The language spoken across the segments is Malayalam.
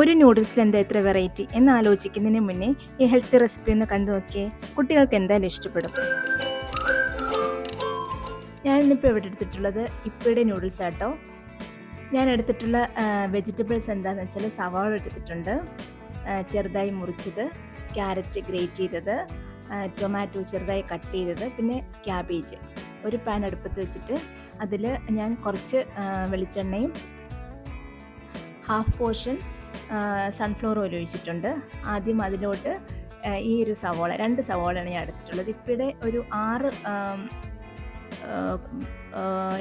ഒരു നൂഡിൽസിൽ എന്താ ഇത്ര വെറൈറ്റി എന്ന് ആലോചിക്കുന്നതിന് മുന്നേ ഈ ഹെൽത്തി റെസിപ്പി ഒന്ന് കണ്ടു നോക്കിയേ. കുട്ടികൾക്ക് എന്തായാലും ഇഷ്ടപ്പെടും. ഞാനിന്നിപ്പോൾ ഇവിടെ എടുത്തിട്ടുള്ളത് ഇപ്പയുടെ നൂഡിൽസ് ആട്ടോ. ഞാൻ എടുത്തിട്ടുള്ള വെജിറ്റബിൾസ് എന്താണെന്ന് വെച്ചാൽ സവാള എടുത്തിട്ടുണ്ട്, ചെറുതായി മുറിച്ചത്, ക്യാരറ്റ് ഗ്രേറ്റ് ചെയ്തത്, ടൊമാറ്റോ ചെറുതായി കട്ട് ചെയ്തത്, പിന്നെ ക്യാബേജ്. ഒരു പാൻ അടുപ്പത്ത് വെച്ചിട്ട് അതിൽ ഞാൻ കുറച്ച് വെളിച്ചെണ്ണയും ഹാഫ് പോർഷൻ സൺഫ്ലവർ ഓയിൽ ഒഴിച്ചിട്ടുണ്ട്. ആദ്യം അതിലോട്ട് ഈ ഒരു സവോള, 2 സവോളയാണ് ഞാൻ എടുത്തിട്ടുള്ളത്. ഇപ്പിടെ ഒരു 6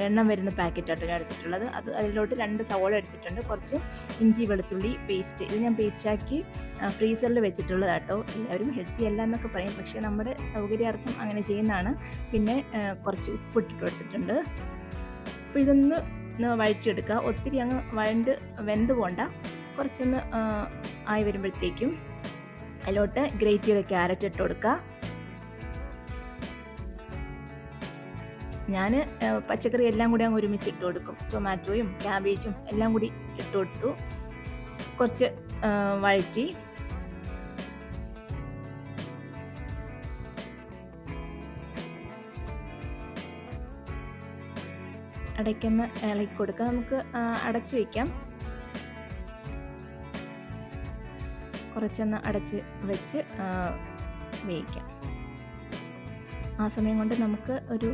എണ്ണം വരുന്ന പാക്കറ്റാട്ടോ ഞാൻ എടുത്തിട്ടുള്ളത്. അതിലോട്ട് 2 സവോള എടുത്തിട്ടുണ്ട്. കുറച്ച് ഇഞ്ചി വെളുത്തുള്ളി പേസ്റ്റ്, ഇത് ഞാൻ പേസ്റ്റാക്കി ഫ്രീസറിൽ വെച്ചിട്ടുള്ളതാട്ടോ. എല്ലാവരും ഹെൽത്തി അല്ല എന്നൊക്കെ പറയും, പക്ഷേ നമ്മുടെ സൗകര്യാർത്ഥം അങ്ങനെ ചെയ്യുന്നതാണ്. പിന്നെ കുറച്ച് ഉപ്പിട്ടിട്ട് എടുത്തിട്ടുണ്ട്. അപ്പോൾ ഇതൊന്ന് വഴറ്റിയെടുക്കുക. ഒത്തിരി അങ്ങ് വെന്ത് പോണ്ട, കുറച്ചൊന്ന് ആയി വരുമ്പോഴത്തേക്കും അതിലോട്ട് ഗ്രേറ്റ് ചെയ്ത ക്യാരറ്റ് ഇട്ട് കൊടുക്കുക. ഞാൻ പച്ചക്കറി എല്ലാം കൂടി അങ്ങ് ഒരുമിച്ച് ഇട്ട് കൊടുക്കും. ടൊമാറ്റോയും ക്യാബേജും എല്ലാം കൂടി ഇട്ട് കൊടുത്തു. കുറച്ച് വഴറ്റി ഇടയ്ക്കൊന്ന് ഇളക്കി കൊടുക്കുക. നമുക്ക് അടച്ചു വയ്ക്കാം. കുറച്ചൊന്ന് അടച്ച് വെച്ച് വേവിക്കാം. ആ സമയം കൊണ്ട് നമുക്ക് ഒരു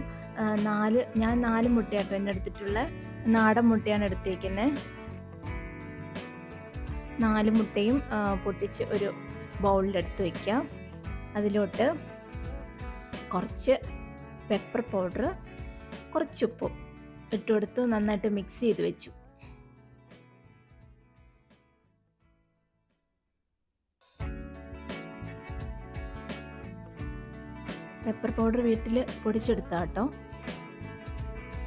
4 മുട്ടയാട്ടോ എൻ്റെ എടുത്തിട്ടുള്ള, നാടൻ മുട്ടയാണ് എടുത്തേക്കുന്നത്. 4 മുട്ടയും പൊട്ടിച്ച് ഒരു ബൗളിലെടുത്ത് വയ്ക്കാം. അതിലോട്ട് കുറച്ച് പെപ്പർ പൗഡർ, കുറച്ച് ഉപ്പും ഇട്ട് കൊടുത്ത് നന്നായിട്ട് മിക്സ് ചെയ്ത് വെച്ചു. പെപ്പർ പൗഡർ വീട്ടിൽ പൊടിച്ചെടുത്താ കേട്ടോ.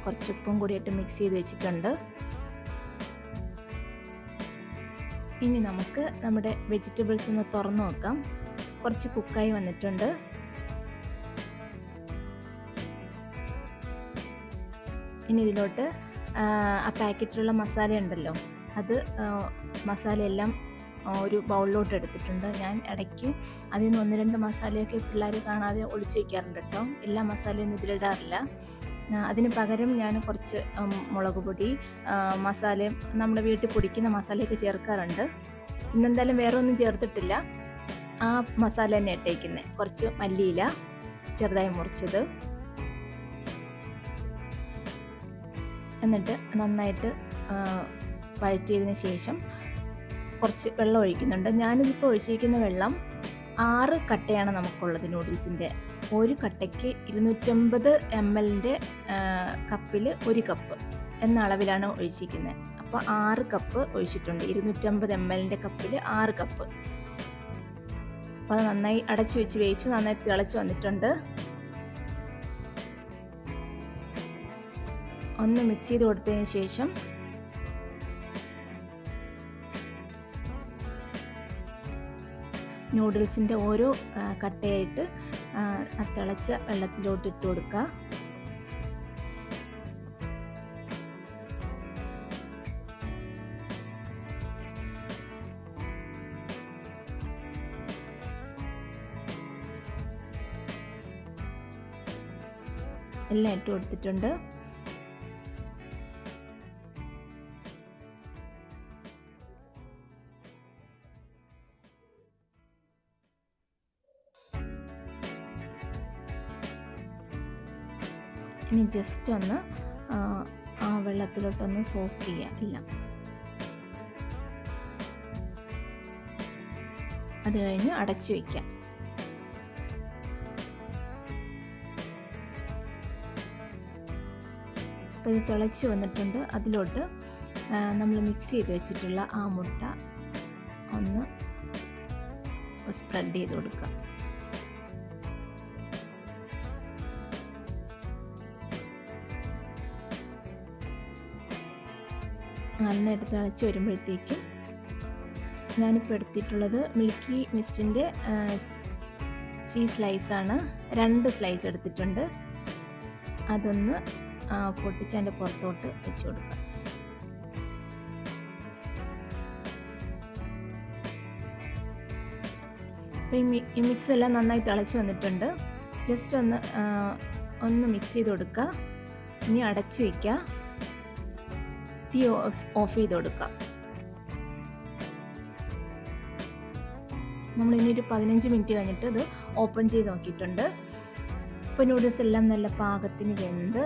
കുറച്ച് ഉപ്പും കൂടിയിട്ട് മിക്സ് ചെയ്ത് വെച്ചിട്ടുണ്ട്. ഇനി നമുക്ക് നമ്മുടെ വെജിറ്റബിൾസ് ഒന്ന് തുറന്നു നോക്കാം. കുറച്ച് കുക്കായി വന്നിട്ടുണ്ട്. ഇനി ഇതിലോട്ട് ആ പാക്കറ്റിലുള്ള മസാല ഉണ്ടല്ലോ, അത് മസാലയെല്ലാം ഒരു ബൗളിലോട്ട് എടുത്തിട്ടുണ്ട്. ഞാൻ ഇടയ്ക്ക് അതിൽ നിന്ന് 1-2 മസാലയൊക്കെ പിള്ളേർ കാണാതെ ഒളിച്ചു വയ്ക്കാറുണ്ട് കേട്ടോ. എല്ലാ മസാലയൊന്നും ഇതിലിടാറില്ല. അതിന് പകരം ഞാൻ കുറച്ച് മുളക് പൊടി, മസാലയും നമ്മുടെ വീട്ടിൽ പൊടിക്കുന്ന മസാലയൊക്കെ ചേർക്കാറുണ്ട്. ഇന്നെന്തായാലും വേറെ ഒന്നും ചേർത്തിട്ടില്ല, ആ മസാല തന്നെ ഇട്ടേക്കുന്നത്. കുറച്ച് മല്ലിയില ചെറുതായി മുറിച്ചത്, എന്നിട്ട് നന്നായിട്ട് വഴറ്റിയതിന് ശേഷം കുറച്ച് വെള്ളം ഒഴിക്കുന്നുണ്ട്. ഞാനിതിപ്പോൾ ഒഴിച്ചിരിക്കുന്ന വെള്ളം 6 കട്ടയാണ് നമുക്കുള്ളത് നൂഡിൽസിൻ്റെ. ഒരു കട്ടയ്ക്ക് 250 ml കപ്പിൽ 1 കപ്പ് എന്ന അളവിലാണ് ഒഴിച്ചിരിക്കുന്നത്. അപ്പോൾ 6 കപ്പ് ഒഴിച്ചിട്ടുണ്ട്. 250 ml കപ്പിൽ 6 കപ്പ്. അപ്പോൾ അത് നന്നായി അടച്ചു വെച്ച് വേവിച്ചു. നന്നായി തിളച്ച് വന്നിട്ടുണ്ട്. ഒന്ന് മിക്സ് ചെയ്ത് കൊടുത്തതിന് ശേഷം നൂഡിൽസിൻ്റെ ഓരോ കട്ടയായിട്ട് തിളച്ച വെള്ളത്തിലോട്ട് ഇട്ട് കൊടുക്കുക. എല്ലാം ഇട്ട് കൊടുത്തിട്ടുണ്ട്. ഇനി ജസ്റ്റ് ഒന്ന് ആ വെള്ളത്തിലോട്ടൊന്ന് സോക്ക് ചെയ്യുക എല്ലാം. അത് കഴിഞ്ഞ് അടച്ചു വയ്ക്കാം. അപ്പോൾ ഇത് തിളച്ച് വന്നിട്ടുണ്ട്. അതിലോട്ട് നമ്മൾ മിക്സ് ചെയ്ത് വെച്ചിട്ടുള്ള ആ മുട്ട ഒന്ന് സ്പ്രെഡ് ചെയ്ത് കൊടുക്കുക. നന്നായിട്ട് തിളച്ച് വരുമ്പോഴത്തേക്കും ഞാനിപ്പോൾ എടുത്തിട്ടുള്ളത് മിൽക്കി മിസ്റ്റിൻ്റെ ചീസ് സ്ലൈസാണ്. 2 സ്ലൈസ് എടുത്തിട്ടുണ്ട്. അതൊന്ന് പൊട്ടിച്ച് അതിൻ്റെ പുറത്തോട്ട് വെച്ച് കൊടുക്കാം. അപ്പോൾ ഈ മിക്സ് എല്ലാം നന്നായി തിളച്ച് വന്നിട്ടുണ്ട്. ജസ്റ്റ് ഒന്ന് മിക്സ് ചെയ്ത് കൊടുക്കുക. ഇനി അടച്ച് വയ്ക്കുക. തീ ഓഫ് ചെയ്ത് കൊടുക്കുക. നമ്മളിനി ഒരു 15 മിനിറ്റ് കഴിഞ്ഞിട്ട് ഇത് ഓപ്പൺ ചെയ്ത് നോക്കിയിട്ടുണ്ട്. ഇപ്പോൾ നൂഡിൽസ് എല്ലാം നല്ല പാകത്തിന് വെന്ത്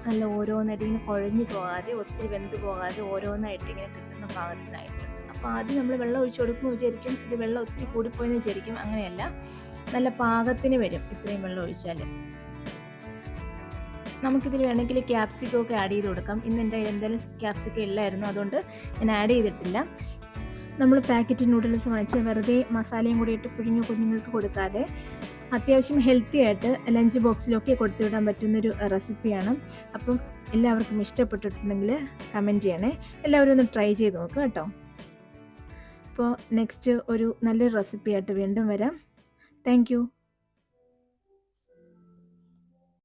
നല്ല ഓരോന്നായിട്ട് ഇങ്ങനെ കുഴഞ്ഞു പോകാതെ ഒത്തിരി വെന്ത് പോകാതെ ഓരോന്നായിട്ട് ഇങ്ങനെ കിട്ടുന്ന പാകത്തിനായിട്ടുണ്ട്. അപ്പോൾ ആദ്യം നമ്മൾ വെള്ളം ഒഴിച്ച് കൊടുക്കുമ്പോൾ വിചാരിക്കും ഇത് വെള്ളം ഒത്തിരി കൂടിപ്പോയെന്ന് വിചാരിക്കും. അങ്ങനെയല്ല, നല്ല പാകത്തിന് വരും ഇത്രയും വെള്ളം ഒഴിച്ചാൽ. നമുക്കിതിൽ വേണമെങ്കിൽ ക്യാപ്സിക്കം ഒക്കെ ആഡ് ചെയ്ത് കൊടുക്കാം. ഇന്ന് എൻ്റെ എന്തായാലും ക്യാപ്സിക്കം ഇല്ലായിരുന്നു, അതുകൊണ്ട് ഞാൻ ആഡ് ചെയ്തിട്ടില്ല. നമ്മൾ പാക്കറ്റ് നൂഡിൽസ് വാങ്ങിച്ച് വെറുതെ മസാലയും കൂടി ഇട്ട് പുഴുങ്ങി കുഞ്ഞുങ്ങൾക്ക് കൊടുക്കാതെ അത്യാവശ്യം ഹെൽത്തി ആയിട്ട് ലഞ്ച് ബോക്സിലൊക്കെ കൊടുത്തുവിടാൻ പറ്റുന്നൊരു റെസിപ്പിയാണ്. അപ്പം എല്ലാവർക്കും ഇഷ്ടപ്പെട്ടിട്ടുണ്ടെങ്കിൽ കമൻറ്റ് ചെയ്യണേ. എല്ലാവരും ഒന്ന് ട്രൈ ചെയ്ത് നോക്കുക കേട്ടോ. അപ്പോൾ നെക്സ്റ്റ് ഒരു നല്ലൊരു റെസിപ്പിയായിട്ട് വീണ്ടും വരാം. Thank you.